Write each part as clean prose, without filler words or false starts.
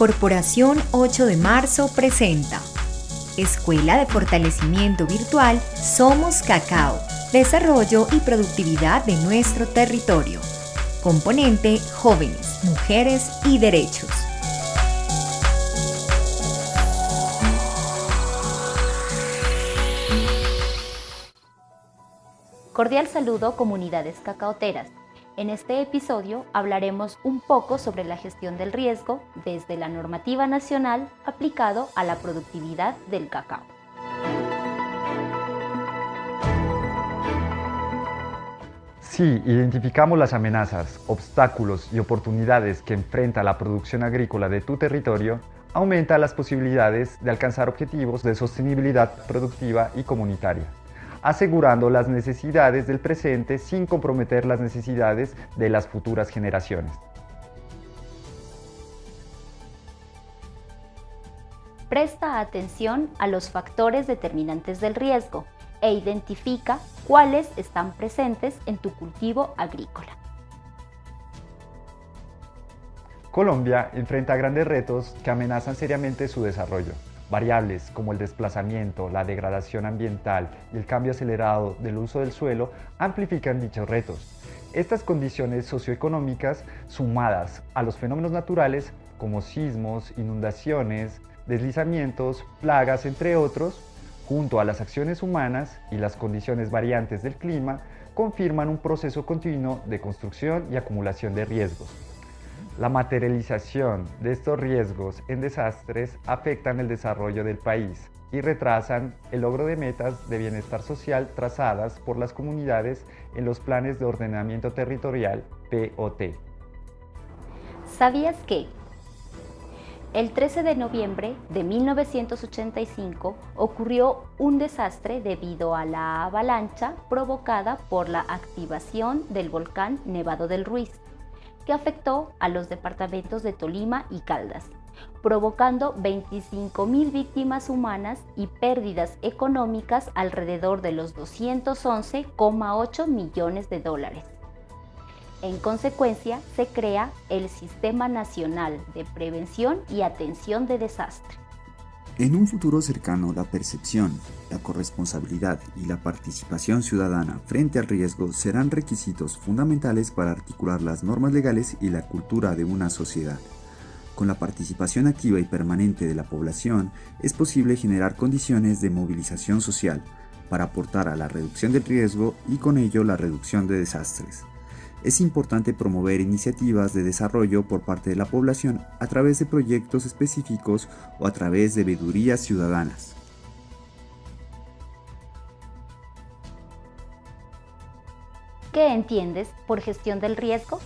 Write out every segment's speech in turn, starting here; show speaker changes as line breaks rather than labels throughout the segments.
Corporación 8 de Marzo presenta Escuela de Fortalecimiento Virtual Somos Cacao, Desarrollo y Productividad de nuestro territorio. Componente Jóvenes, Mujeres y Derechos.
Cordial saludo, comunidades cacaoteras. En este episodio hablaremos un poco sobre la gestión del riesgo desde la normativa nacional aplicado a la productividad del cacao.
Si identificamos las amenazas, obstáculos y oportunidades que enfrenta la producción agrícola de tu territorio, aumenta las posibilidades de alcanzar objetivos de sostenibilidad productiva y comunitaria, asegurando las necesidades del presente sin comprometer las necesidades de las futuras generaciones.
Presta atención a los factores determinantes del riesgo e identifica cuáles están presentes en tu cultivo agrícola.
Colombia enfrenta grandes retos que amenazan seriamente su desarrollo. Variables como el desplazamiento, la degradación ambiental y el cambio acelerado del uso del suelo amplifican dichos retos. Estas condiciones socioeconómicas, sumadas a los fenómenos naturales como sismos, inundaciones, deslizamientos, plagas, entre otros, junto a las acciones humanas y las condiciones variantes del clima, confirman un proceso continuo de construcción y acumulación de riesgos. La materialización de estos riesgos en desastres afectan el desarrollo del país y retrasan el logro de metas de bienestar social trazadas por las comunidades en los planes de ordenamiento territorial POT.
¿Sabías que? El 13 de noviembre de 1985 ocurrió un desastre debido a la avalancha provocada por la activación del volcán Nevado del Ruiz, que afectó a los departamentos de Tolima y Caldas, provocando 25.000 víctimas humanas y pérdidas económicas alrededor de los 211,8 millones de dólares. En consecuencia, se crea el Sistema Nacional de Prevención y Atención de Desastre.
En un futuro cercano, la percepción, la corresponsabilidad y la participación ciudadana frente al riesgo serán requisitos fundamentales para articular las normas legales y la cultura de una sociedad. Con la participación activa y permanente de la población, es posible generar condiciones de movilización social para aportar a la reducción del riesgo y con ello la reducción de desastres. Es importante promover iniciativas de desarrollo por parte de la población a través de proyectos específicos o a través de veedurías ciudadanas.
¿Qué entiendes por gestión del riesgo?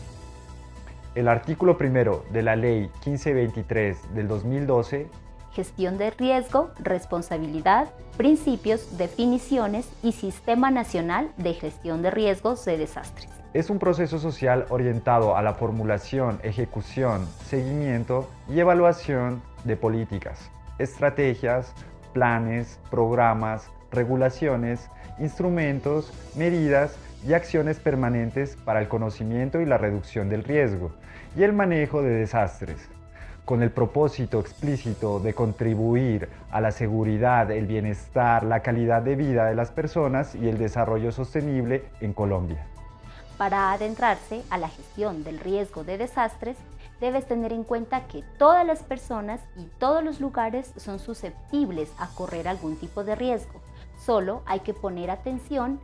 El artículo primero de la Ley 1523 del 2012,
Gestión de riesgo, responsabilidad, principios, definiciones y Sistema Nacional de Gestión de Riesgos de Desastres.
es un proceso social orientado a la formulación, ejecución, seguimiento y evaluación de políticas, estrategias, planes, programas, regulaciones, instrumentos, medidas y acciones permanentes para el conocimiento y la reducción del riesgo y el manejo de desastres, con el propósito explícito de contribuir a la seguridad, el bienestar, la calidad de vida de las personas y el desarrollo sostenible en Colombia.
Para adentrarse a la gestión del riesgo de desastres, debes tener en cuenta que todas las personas y todos los lugares son susceptibles a correr algún tipo de riesgo. Solo hay que poner atención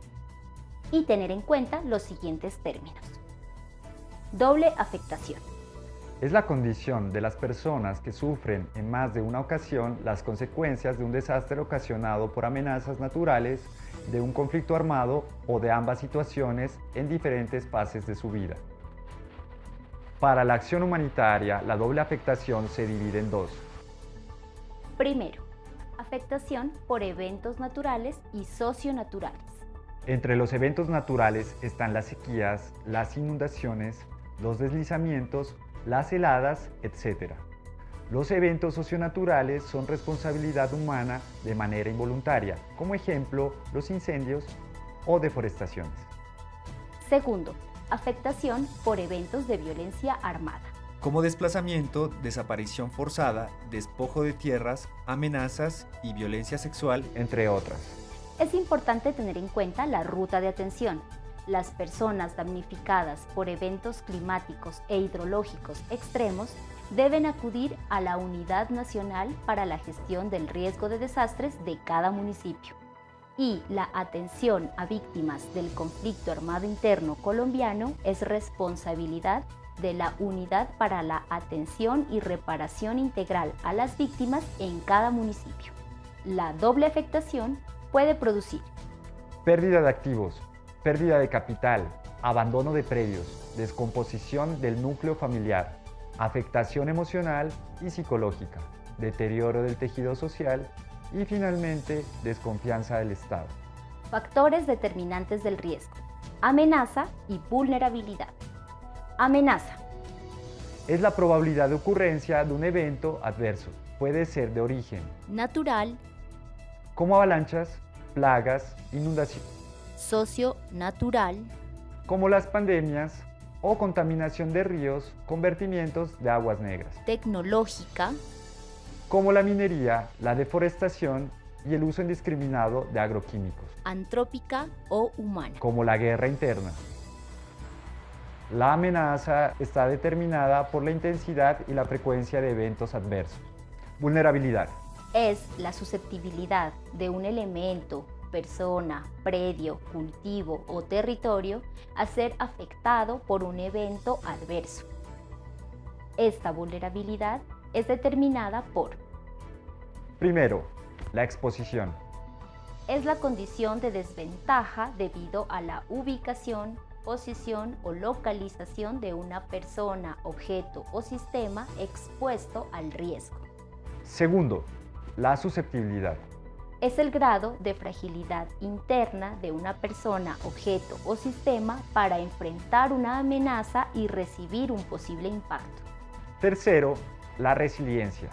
y tener en cuenta los siguientes términos. Doble afectación.
Es la condición de las personas que sufren en más de una ocasión las consecuencias de un desastre ocasionado por amenazas naturales, de un conflicto armado o de ambas situaciones en diferentes fases de su vida. Para la acción humanitaria, la doble afectación se divide en dos.
Primero, afectación por eventos naturales y socionaturales.
Entre los eventos naturales están las sequías, las inundaciones, los deslizamientos, las heladas, etc. Los eventos socionaturales son responsabilidad humana de manera involuntaria, como ejemplo los incendios o deforestaciones.
Segundo, afectación por eventos de violencia armada.
como desplazamiento, desaparición forzada, despojo de tierras, amenazas y violencia sexual, entre otras.
Es importante tener en cuenta la ruta de atención. Las personas damnificadas por eventos climáticos e hidrológicos extremos deben acudir a la Unidad Nacional para la Gestión del Riesgo de Desastres de cada municipio. Y la atención a víctimas del conflicto armado interno colombiano es responsabilidad de la Unidad para la Atención y Reparación Integral a las Víctimas en cada municipio. La doble afectación puede producir
pérdida de activos, pérdida de capital, abandono de predios, descomposición del núcleo familiar, afectación emocional y psicológica, deterioro del tejido social y finalmente desconfianza del Estado.
Factores determinantes del riesgo: amenaza y vulnerabilidad. Amenaza.
Es la probabilidad de ocurrencia de un evento adverso. Puede ser de origen
Natural.
como avalanchas, plagas, inundaciones,
Socio-natural.
como las pandemias o contaminación de ríos con vertimientos de aguas negras,
Tecnológica.
como la minería, la deforestación y el uso indiscriminado de agroquímicos,
Antrópica o humana.
como la guerra interna. La amenaza está determinada por la intensidad y la frecuencia de eventos adversos. Vulnerabilidad.
Es la susceptibilidad de un elemento, persona, predio, cultivo o territorio a ser afectado por un evento adverso. Esta vulnerabilidad es determinada por:
Primero, la exposición.
es la condición de desventaja debido a la ubicación, posición o localización de una persona, objeto o sistema expuesto al riesgo.
Segundo, la susceptibilidad.
Es el grado de fragilidad interna de una persona, objeto o sistema para enfrentar una amenaza y recibir un posible impacto.
Tercero, la resiliencia.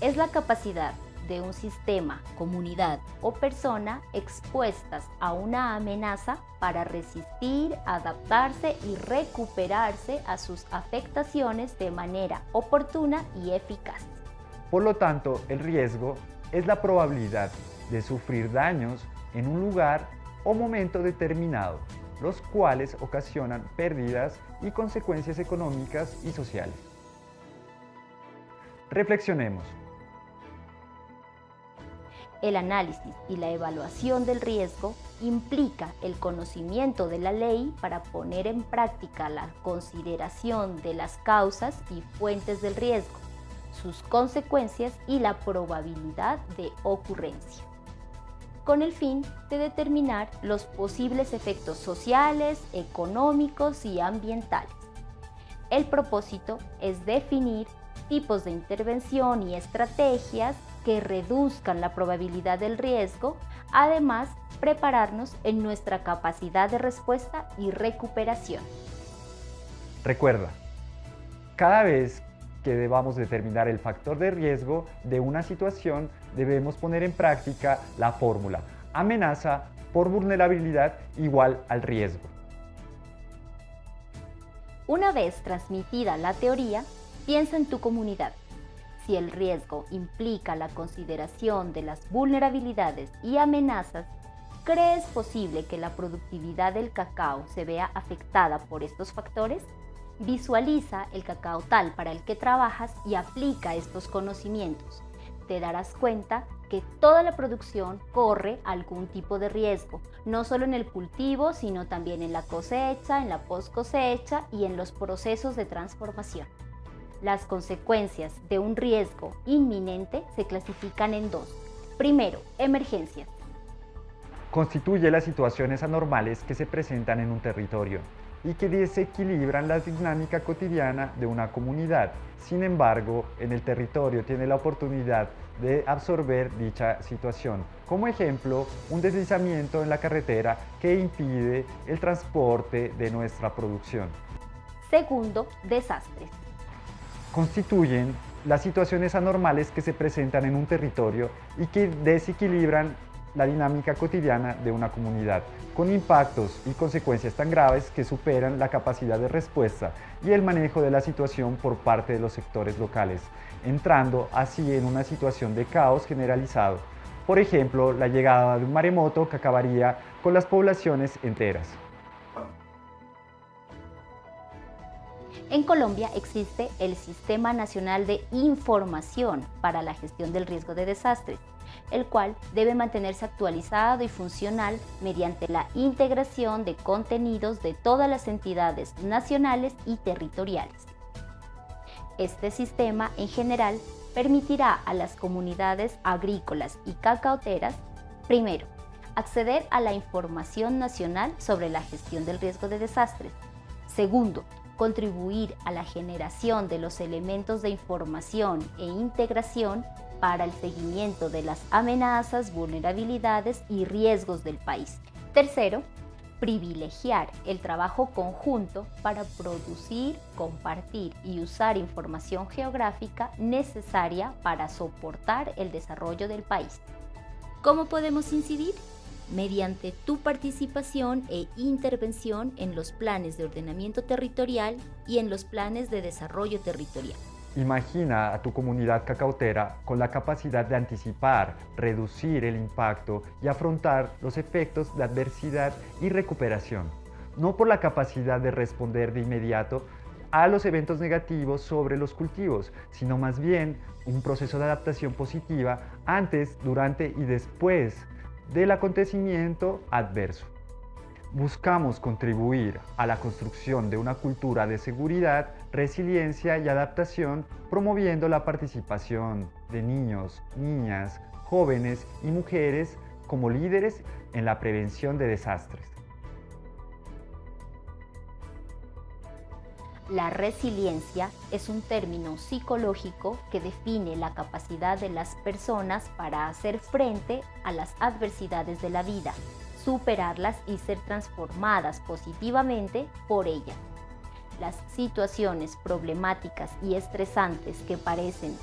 Es la capacidad de un sistema, comunidad o persona expuestas a una amenaza para resistir, adaptarse y recuperarse a sus afectaciones de manera oportuna y eficaz.
Por lo tanto, el riesgo es la probabilidad de sufrir daños en un lugar o momento determinado, los cuales ocasionan pérdidas y consecuencias económicas y sociales. Reflexionemos.
El análisis y la evaluación del riesgo implica el conocimiento de la ley para poner en práctica la consideración de las causas y fuentes del riesgo, sus consecuencias y la probabilidad de ocurrencia, con el fin de determinar los posibles efectos sociales, económicos y ambientales. El propósito es definir tipos de intervención y estrategias que reduzcan la probabilidad del riesgo, además prepararnos en nuestra capacidad de respuesta y recuperación.
Recuerda, cada vez que debamos determinar el factor de riesgo de una situación, debemos poner en práctica la fórmula amenaza por vulnerabilidad igual al riesgo.
Una vez transmitida la teoría, piensa en tu comunidad. Si el riesgo implica la consideración de las vulnerabilidades y amenazas, ¿crees posible que la productividad del cacao se vea afectada por estos factores? Visualiza el cacao tal para el que trabajas y aplica estos conocimientos. Te darás cuenta que toda la producción corre algún tipo de riesgo, no solo en el cultivo, sino también en la cosecha, en la post cosecha y en los procesos de transformación. Las consecuencias de un riesgo inminente se clasifican en dos. Primero, emergencias.
Constituye las situaciones anormales que se presentan en un territorio y que desequilibran la dinámica cotidiana de una comunidad. Sin embargo, en el territorio tiene la oportunidad de absorber dicha situación. Como ejemplo, un deslizamiento en la carretera que impide el transporte de nuestra producción.
Segundo, desastres.
Constituyen las situaciones anormales que se presentan en un territorio y que desequilibran la dinámica cotidiana de una comunidad, con impactos y consecuencias tan graves que superan la capacidad de respuesta y el manejo de la situación por parte de los sectores locales, entrando así en una situación de caos generalizado. Por ejemplo, la llegada de un maremoto que acabaría con las poblaciones enteras.
En Colombia existe el Sistema Nacional de Información para la Gestión del Riesgo de Desastres, el cual debe mantenerse actualizado y funcional mediante la integración de contenidos de todas las entidades nacionales y territoriales. Este sistema, en general, permitirá a las comunidades agrícolas y cacaoteras, primero, acceder a la información nacional sobre la gestión del riesgo de desastres. Segundo, contribuir a la generación de los elementos de información e integración para el seguimiento de las amenazas, vulnerabilidades y riesgos del país. Tercero, privilegiar el trabajo conjunto para producir, compartir y usar información geográfica necesaria para soportar el desarrollo del país. ¿Cómo podemos incidir? Mediante tu participación e intervención en los planes de ordenamiento territorial y en los planes de desarrollo territorial.
Imagina a tu comunidad cacautera con la capacidad de anticipar, reducir el impacto y afrontar los efectos de adversidad y recuperación, no por la capacidad de responder de inmediato a los eventos negativos sobre los cultivos, sino más bien un proceso de adaptación positiva antes, durante y después del acontecimiento adverso. Buscamos contribuir a la construcción de una cultura de seguridad, resiliencia y adaptación, promoviendo la participación de niños, niñas, jóvenes y mujeres como líderes en la prevención de desastres.
La resiliencia es un término psicológico que define la capacidad de las personas para hacer frente a las adversidades de la vida, superarlas y ser transformadas positivamente por ellas. Las situaciones problemáticas y estresantes que parecen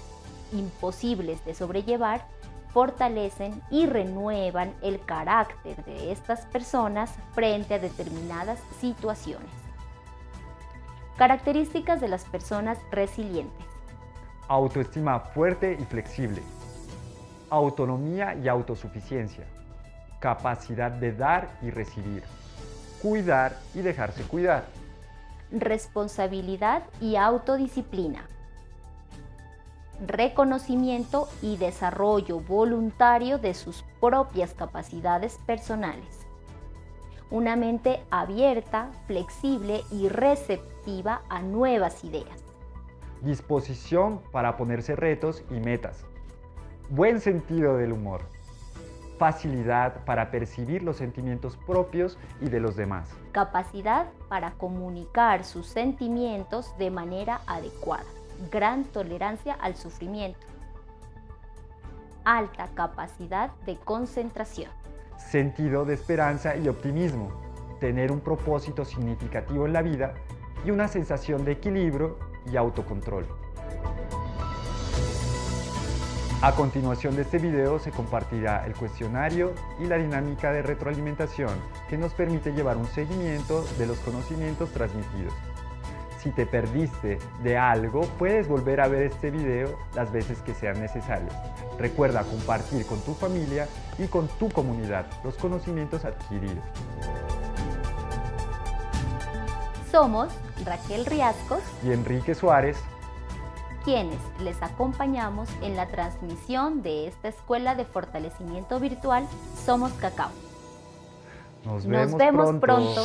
imposibles de sobrellevar fortalecen y renuevan el carácter de estas personas frente a determinadas situaciones. Características de las personas resilientes.
Autoestima fuerte y flexible. Autonomía y autosuficiencia. Capacidad de dar y recibir. Cuidar y dejarse cuidar.
Responsabilidad y autodisciplina. Reconocimiento y desarrollo voluntario de sus propias capacidades personales. Una mente abierta, flexible y receptiva a nuevas ideas.
Disposición para ponerse retos y metas. Buen sentido del humor. Facilidad para percibir los sentimientos propios y de los demás.
Capacidad para comunicar sus sentimientos de manera adecuada. Gran tolerancia al sufrimiento. Alta capacidad de concentración.
Sentido de esperanza y optimismo. Tener un propósito significativo en la vida y una sensación de equilibrio y autocontrol. A continuación de este video se compartirá el cuestionario y la dinámica de retroalimentación que nos permite llevar un seguimiento de los conocimientos transmitidos. Si te perdiste de algo, puedes volver a ver este video las veces que sean necesarias. Recuerda compartir con tu familia y con tu comunidad los conocimientos adquiridos.
Somos Raquel Riascos
Y Enrique Suárez,
quienes les acompañamos en la transmisión de esta escuela de fortalecimiento virtual Somos Cacao.
nos
Nos
vemos
vemos
pronto.
pronto.